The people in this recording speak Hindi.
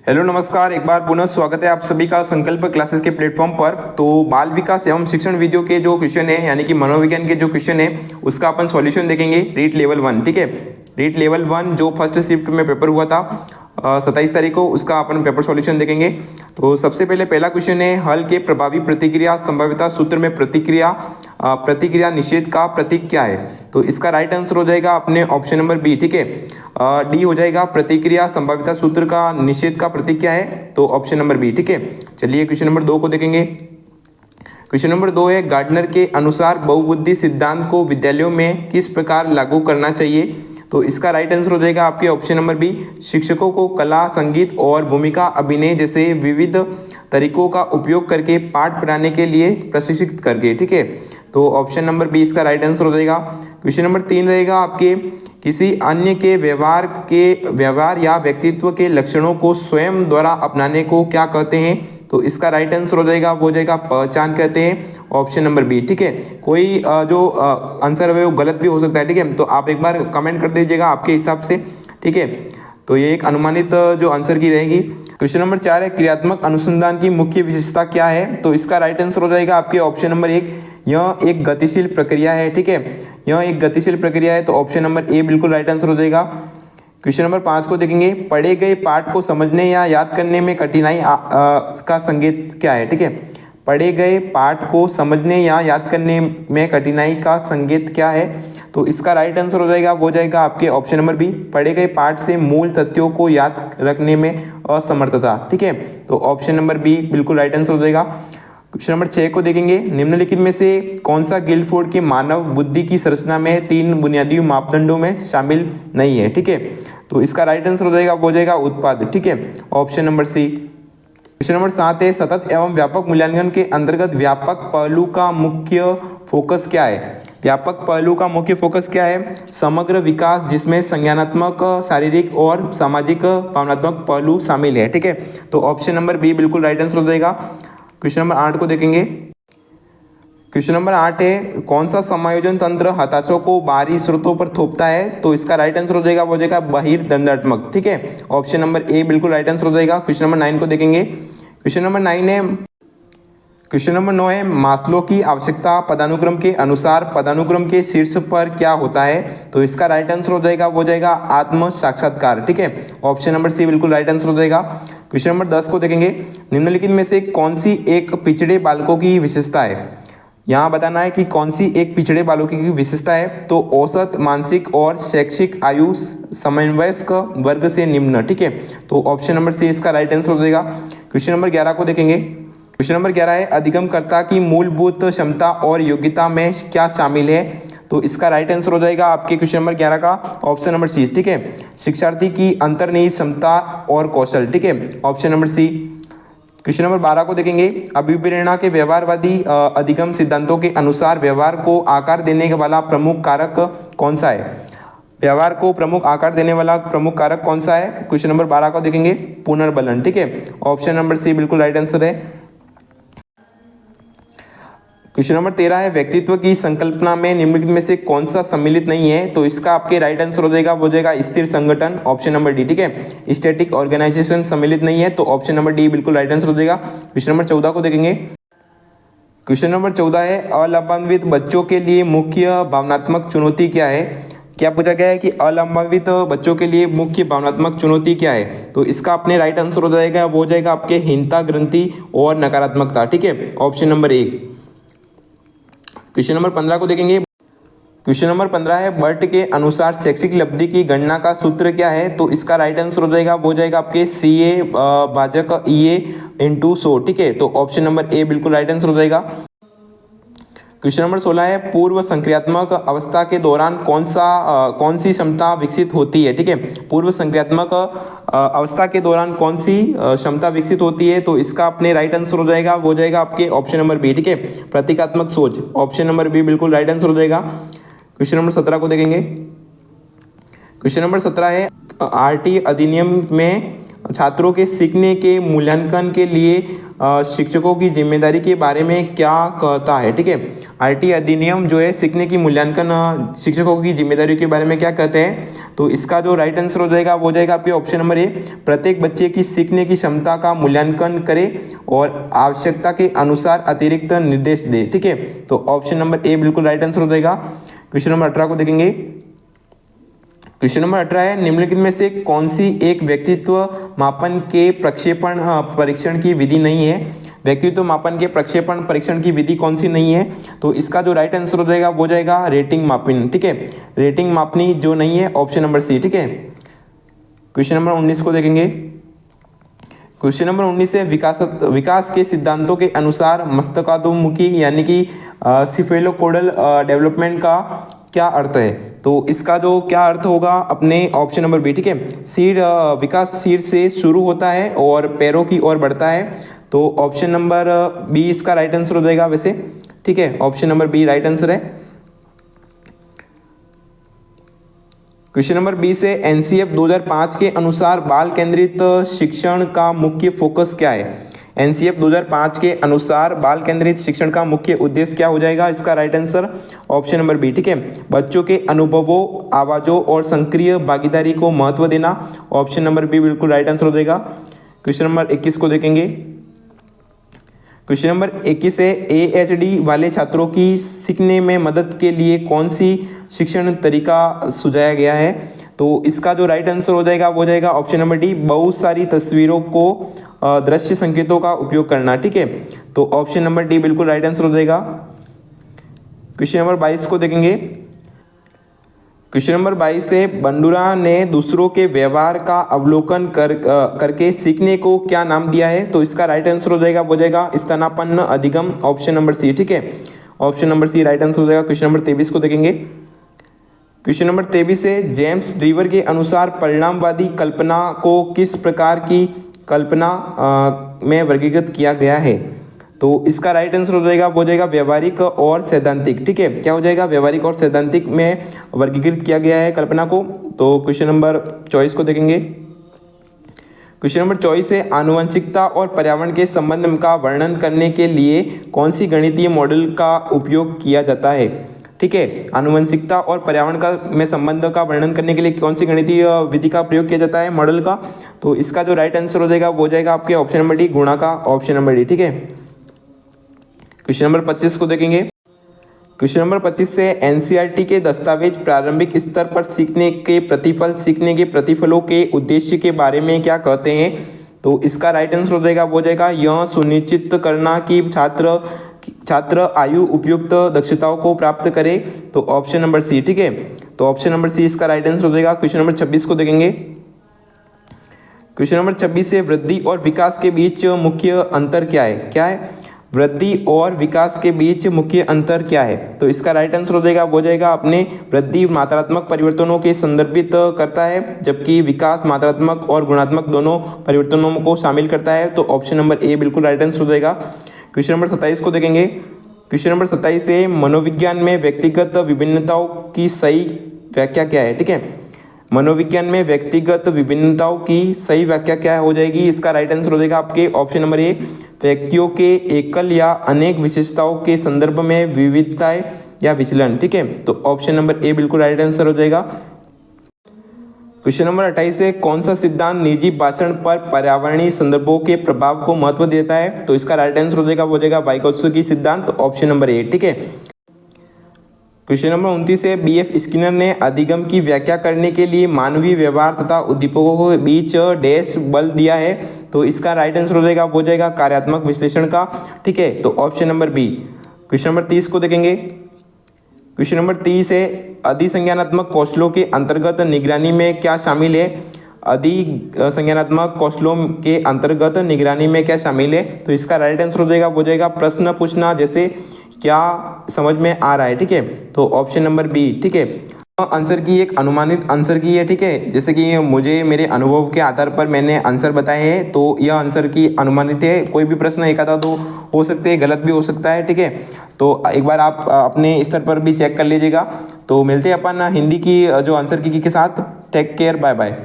हेलो नमस्कार, एक बार पुनः स्वागत है आप सभी का संकल्प क्लासेस के प्लेटफॉर्म पर। तो बाल विकास एवं शिक्षण वीडियो के जो क्वेश्चन है यानी कि मनोविज्ञान के जो क्वेश्चन है उसका अपन सॉल्यूशन देखेंगे रीट लेवल 1। ठीक है, रीट लेवल 1 जो फर्स्ट शिफ्ट में पेपर हुआ था 27 तारीख को, उसका अपन पेपर सॉल्यूशन देखेंगे। तो सबसे पहले पहला क्वेश्चन है, हल के प्रभावी प्रतिक्रिया संभाव्यता सूत्र में प्रतिक्रिया निषेध का प्रतीक क्या है। तो इसका राइट आंसर हो जाएगा अपने ऑप्शन नंबर बी। ठीक है, डी हो जाएगा, प्रतिक्रिया संभाव्यता सूत्र का निषेध का प्रतीक क्या है, तो ऑप्शन नंबर बी। ठीक है, चलिए क्वेश्चन नंबर 2 को देखेंगे। क्वेश्चन नंबर 2 है, गार्डनर के अनुसार बहुबुद्धि सिद्धांत को विद्यालयों में किस प्रकार लागू करना चाहिए। तो इसका राइट आंसर हो जाएगा आपके ऑप्शन नंबर बी, शिक्षकों को कला, संगीत और भूमिका अभिनय जैसे विविध तरीकों का उपयोग करके पाठ पढ़ाने के लिए प्रशिक्षित करके। ठीक है, तो ऑप्शन नंबर बी इसका राइट आंसर हो जाएगा। क्वेश्चन नंबर 3 रहेगा आपके, किसी अन्य के व्यवहार या व्यक्तित्व के लक्षणों को स्वयं द्वारा अपनाने को क्या कहते हैं। तो इसका राइट आंसर हो जाएगा, वो हो जाएगा पहचान कहते हैं, ऑप्शन नंबर बी। ठीक है, कोई जो आंसर है वो गलत भी हो सकता है। ठीक है, तो आप एक बार कमेंट कर दीजिएगा आपके हिसाब से। ठीक है, तो ये एक अनुमानित जो आंसर की रहेगी। क्वेश्चन नंबर 4 है, क्रियात्मक अनुसंधान की मुख्य विशेषता क्या है। तो इसका राइट आंसर हो जाएगा आपके ऑप्शन नंबर 1, यह एक गतिशील प्रक्रिया है। ठीक है, यह एक गतिशील प्रक्रिया है, तो ऑप्शन नंबर ए बिल्कुल राइट आंसर हो जाएगा। क्वेश्चन नंबर 5 को देखेंगे, पढ़े गए पाठ को समझने या याद करने में कठिनाई का संकेत क्या है। ठीक है, पढ़े गए पाठ को समझने या याद करने में कठिनाई का संकेत क्या है। तो इसका राइट आंसर हो जाएगा, वो जाएगा आपके ऑप्शन नंबर बी, पढ़े गए पाठ से मूल तथ्यों को याद रखने में असमर्थता। ठीक है, तो ऑप्शन नंबर बी बिल्कुल राइट आंसर हो जाएगा। क्वेश्चन नंबर 6 को देखेंगे, निम्नलिखित में से कौन सा गिलफोर्ड के मानव बुद्धि की संरचना में 3 बुनियादी मापदंडों में शामिल नहीं है। ठीक है, तो इसका राइट आंसर हो जाएगा, वो जाएगा उत्पाद। ठीक है, option number C. Question number 7 है, सतत एवं व्यापक मूल्यांकन के अंतर्गत व्यापक पहलू का मुख्य फोकस क्या है। व्यापक पहलू का मुख्य फोकस क्या है, समग्र विकास जिसमें संज्ञानात्मक, शारीरिक और सामाजिक भावनात्मक पहलू शामिल है। ठीक है, तो ऑप्शन नंबर बी बिल्कुल राइट आंसर हो जाएगा। क्वेश्चन नंबर 8 को देखेंगे। क्वेश्चन नंबर 8 है, कौन सा समायोजन तंत्र हताशों को बाहरी स्रोतों पर थोपता है। तो इसका राइट आंसर हो जाएगा, वो हो जाएगा बहिर्दंडात्मक। ठीक है, ऑप्शन नंबर ए बिल्कुल राइट आंसर हो जाएगा। क्वेश्चन नंबर 9 को देखेंगे। क्वेश्चन नंबर 9 है, क्वेश्चन नंबर 9 है, मास्लो की आवश्यकता पदानुक्रम के अनुसार पदानुक्रम के शीर्ष पर क्या होता है। तो इसका राइट आंसर हो जाएगा, वो जाएगा आत्म साक्षात्कार। ठीक है, ऑप्शन नंबर सी बिल्कुल राइट आंसर हो जाएगा। क्वेश्चन नंबर 10 को देखेंगे, निम्नलिखित में से कौन सी एक पिछड़े बालकों की विशेषता है। यहाँ बताना है कि कौन सी एक पिछड़े बालकों की विशेषता है। तो औसत मानसिक और शैक्षिक आयु समवयस्क वर्ग से निम्न। ठीक है, तो ऑप्शन नंबर सी इसका राइट आंसर हो जाएगा। क्वेश्चन नंबर 11 को देखेंगे। क्वेश्चन नंबर 11 है, अधिगमकर्ता की मूलभूत क्षमता और योग्यता में क्या शामिल है। तो इसका राइट आंसर हो जाएगा आपके क्वेश्चन नंबर 11 का ऑप्शन नंबर सी। ठीक है, शिक्षार्थी की अंतर्निहित क्षमता और कौशल। ठीक है, option number C. Question number 12 को देखेंगे, अभिप्रेरणा के व्यवहारवादी अधिगम सिद्धांतों के अनुसार व्यवहार को आकार देने वाला प्रमुख कारक कौन सा है। व्यवहार को प्रमुख आकार देने वाला प्रमुख कारक कौन सा है। क्वेश्चन नंबर 12 को देखेंगे, पुनर्बलन। ठीक है, ऑप्शन नंबर सी बिल्कुल राइट आंसर है। क्वेश्चन नंबर 13 है, व्यक्तित्व की संकल्पना में निम्नलिखित में से कौन सा सम्मिलित नहीं है। तो इसका आपके राइट आंसर हो जाएगा, वो जाएगा स्थिर संगठन, ऑप्शन नंबर डी। ठीक है, स्टैटिक ऑर्गेनाइजेशन सम्मिलित नहीं है, तो ऑप्शन नंबर डी बिल्कुल राइट आंसर हो जाएगा। क्वेश्चन नंबर 14 को देखेंगे। क्वेश्चन नंबर 14 है, अलाभान्वित बच्चों के लिए मुख्य भावनात्मक चुनौती क्या है। क्या पूछा गया है कि अलाभान्वित बच्चों के लिए मुख्य भावनात्मक चुनौती क्या है। तो इसका अपने राइट आंसर हो जाएगा, वो हो जाएगा आपके हीनता ग्रंथि और नकारात्मकता। ठीक है, ऑप्शन नंबर 1। क्वेश्चन नंबर 15 को देखेंगे। क्वेश्चन नंबर 15 है, बर्ट के अनुसार शैक्षिक लब्धि की गणना का सूत्र क्या है। तो इसका राइट आंसर हो जाएगा, वो जाएगा आपके CA भाजक EA × 100। ठीक है, तो ऑप्शन नंबर ए बिल्कुल राइट आंसर हो जाएगा। क्वेश्चन नंबर 16 है, पूर्व संक्रियात्मक अवस्था के दौरान कौन सी क्षमता विकसित होती है। ठीक है, पूर्व संक्रियात्मक अवस्था के दौरान कौन सी क्षमता विकसित होती है। तो इसका अपने राइट आंसर हो जाएगा, वो जाएगा आपके ऑप्शन नंबर बी। ठीक है, प्रतीकात्मक सोच, ऑप्शन नंबर बी बिल्कुल राइट आंसर हो जाएगा। क्वेश्चन नंबर 17 को देखेंगे। क्वेश्चन नंबर 17 है, RT अधिनियम में छात्रों के सीखने के मूल्यांकन के लिए शिक्षकों की जिम्मेदारी के बारे में क्या कहता है। ठीक है, आरटी अधिनियम जो है सीखने की मूल्यांकन शिक्षकों की जिम्मेदारी के बारे में क्या कहते हैं, तो इसका जो राइट आंसर हो जाएगा वो जाएगा आपके ऑप्शन नंबर ए, प्रत्येक बच्चे की सीखने की क्षमता का मूल्यांकन करे और आवश्यकता के अनुसार अतिरिक्त निर्देश दे। ठीक है, तो ऑप्शन नंबर ए बिल्कुल राइट आंसर हो जाएगा। क्वेश्चन नंबर 18 को देखेंगे। क्वेश्चन नंबर 18 है, निम्नलिखित में से कौन सी एक व्यक्तित्व मापन के प्रक्षेपण परीक्षण की विधि नहीं है। व्यक्तित्व मापन के प्रक्षेपण परीक्षण की विधि कौन सी नहीं है, तो इसका जो राइट आंसर हो जाएगा वो जाएगा रेटिंग मापनी। ठीक है, रेटिंग मापनी जो नहीं है ऑप्शन नंबर सी। ठीक है, क्वेश्चन नंबर 19 को देखेंगे। क्वेश्चन नंबर 19 है, विकास के सिद्धांतों के अनुसार मस्तिष्कोन्मुखी यानी कि सिफेलोकोडल डेवलपमेंट का क्या अर्थ है, तो इसका जो क्या अर्थ होगा अपने ऑप्शन नंबर बी। ठीक है, सिर विकास सिर से शुरू होता है और पैरों की ओर बढ़ता है, तो ऑप्शन नंबर बी इसका राइट आंसर हो जाएगा वैसे। ठीक है, option number B right answer है। क्वेश्चन नंबर 20 है, एनसीएफ 2005 के अनुसार बाल केंद्रित शिक्षण का मुख्य फोकस क्या है। एनसीएफ 2005 के अनुसार बाल केंद्रित शिक्षण का मुख्य उद्देश्य क्या हो जाएगा, इसका right answer option number B. ठीक है, बच्चों के अनुभवों, आवाज़ों और सक्रिय भागीदारी को महत्व देना, ऑप्शन नंबर बी बिल्कुल राइट आंसर हो जाएगा। क्वेश्चन नंबर 21 को देखेंगे। क्वेश्चन नंबर 21 है, एएचडी वाले छात्रों की सीखने में मदद के लिए कौन सी शिक्षण तरीका सुझाया गया है, तो इसका जो राइट आंसर हो जाएगा वो जाएगा ऑप्शन नंबर डी, बहुत सारी तस्वीरों को दृश्य संकेतों का उपयोग करना। ठीक है, तो ऑप्शन नंबर डी बिल्कुल राइट आंसर हो जाएगा। क्वेश्चन नंबर 22 को देखेंगे। क्वेश्चन नंबर 22 है, बंडूरा ने दूसरों के व्यवहार का अवलोकन करके सीखने को क्या नाम दिया है, तो इसका राइट आंसर हो जाएगा वो जाएगा स्थानापन्न अधिगम, ऑप्शन नंबर सी। ठीक है, option number C right answer हो जाएगा। क्वेश्चन नंबर 23 को देखेंगे। क्वेश्चन नंबर 23 है, जेम्स ड्रीवर के अनुसार परिणामवादी कल्पना को किस प्रकार की कल्पना में वर्गीकृत किया गया है, तो इसका राइट आंसर हो जाएगा वो जाएगा व्यवहारिक और सैद्धांतिक। ठीक है, क्या हो जाएगा, व्यवहारिक और सैद्धांतिक में वर्गीकृत किया गया है कल्पना को। तो क्वेश्चन नंबर 24 को देखेंगे। क्वेश्चन नंबर 24 है, आनुवंशिकता और पर्यावरण के संबंध का वर्णन करने के लिए कौन सी गणितीय मॉडल का उपयोग किया जाता है। ठीक है, आनुवंशिकता और पर्यावरण का में संबंध का वर्णन करने के लिए कौन सी गणितीय विधि का प्रयोग किया जाता है मॉडल का, तो इसका जो राइट आंसर हो जाएगा वो जाएगा आपके ऑप्शन नंबर डी, गुणा का, ऑप्शन नंबर डी। ठीक है, क्वेश्चन नंबर 25 को देखेंगे। क्वेश्चन नंबर 25 से, एनसीईआरटी के दस्तावेज प्रारंभिक स्तर पर सीखने के प्रतिफलों के उद्देश्य के बारे में क्या कहते हैं, तो इसका राइट आंसर हो जाएगा वो जाएगा यह सुनिश्चित करना कि छात्र आयु उपयुक्त दक्षताओं को प्राप्त करे, तो ऑप्शन नंबर सी। ठीक है, तो ऑप्शन नंबर सी इसका राइट आंसर हो जाएगा। क्वेश्चन नंबर 26 को देखेंगे। क्वेश्चन नंबर 26 से, वृद्धि और विकास के बीच मुख्य अंतर क्या है, वृद्धि और विकास के बीच मुख्य अंतर क्या है, तो इसका राइट आंसर हो जाएगा वो जाएगा अपने वृद्धि मात्रात्मक परिवर्तनों के संदर्भित करता है, जबकि विकास मात्रात्मक और गुणात्मक दोनों परिवर्तनों को शामिल करता है, तो ऑप्शन नंबर ए बिल्कुल राइट आंसर हो जाएगा। क्वेश्चन नंबर 27 को देखेंगे। क्वेश्चन नंबर 27 से, मनोविज्ञान में व्यक्तिगत विभिन्नताओं की सही व्याख्या क्या है। ठीक है, मनोविज्ञान में व्यक्तिगत विभिन्नताओं की सही व्याख्या क्या हो जाएगी, इसका राइट आंसर हो जाएगा आपके ऑप्शन नंबर ए, व्यक्तियों के एकल या अनेक विशेषताओं के संदर्भ में विविधताएं या विचलन। ठीक है, तो ऑप्शन नंबर ए बिल्कुल राइट आंसर हो जाएगा। क्वेश्चन नंबर 28 है, कौन सा सिद्धांत निजी भाषण पर पर्यावरणीय संदर्भों के प्रभाव को महत्व देता है, तो इसका राइट आंसर हो जाएगा वो जाएगा वाइगोत्स्की सिद्धांत, ऑप्शन नंबर ए। ठीक है, क्वेश्चन नंबर 29 है, बीएफ स्किनर ने अधिगम की व्याख्या करने के लिए मानवीय व्यवहार तथा उद्दीपकों के बीच डैश बल दिया है, तो इसका राइट आंसर हो जाएगा वो जाएगा कार्यात्मक विश्लेषण का। ठीक है, तो option number B. Question number 30 को देखेंगे। क्वेश्चन नंबर 30 है, अधिसंज्ञानात्मक कौशलों के अंतर्गत निगरानी में क्या शामिल है, अधिसंज्ञानात्मक कौशलों के अंतर्गत निगरानी में क्या शामिल है, तो इसका राइट आंसर हो जाएगा वो जाएगा प्रश्न पूछना, जैसे क्या समझ में आ रहा है। ठीक है, तो ऑप्शन नंबर बी। ठीक है, आंसर की एक अनुमानित आंसर की है। ठीक है, जैसे कि मुझे मेरे अनुभव के आधार पर मैंने आंसर बताए हैं, तो यह आंसर की अनुमानित है। कोई भी प्रश्न एक आधा दो हो सकते हैं, गलत भी हो सकता है। ठीक है, तो एक बार आप अपने स्तर पर भी चेक कर लीजिएगा। तो मिलते हैं अपन हिंदी की जो आंसर की के साथ। Take care, bye bye.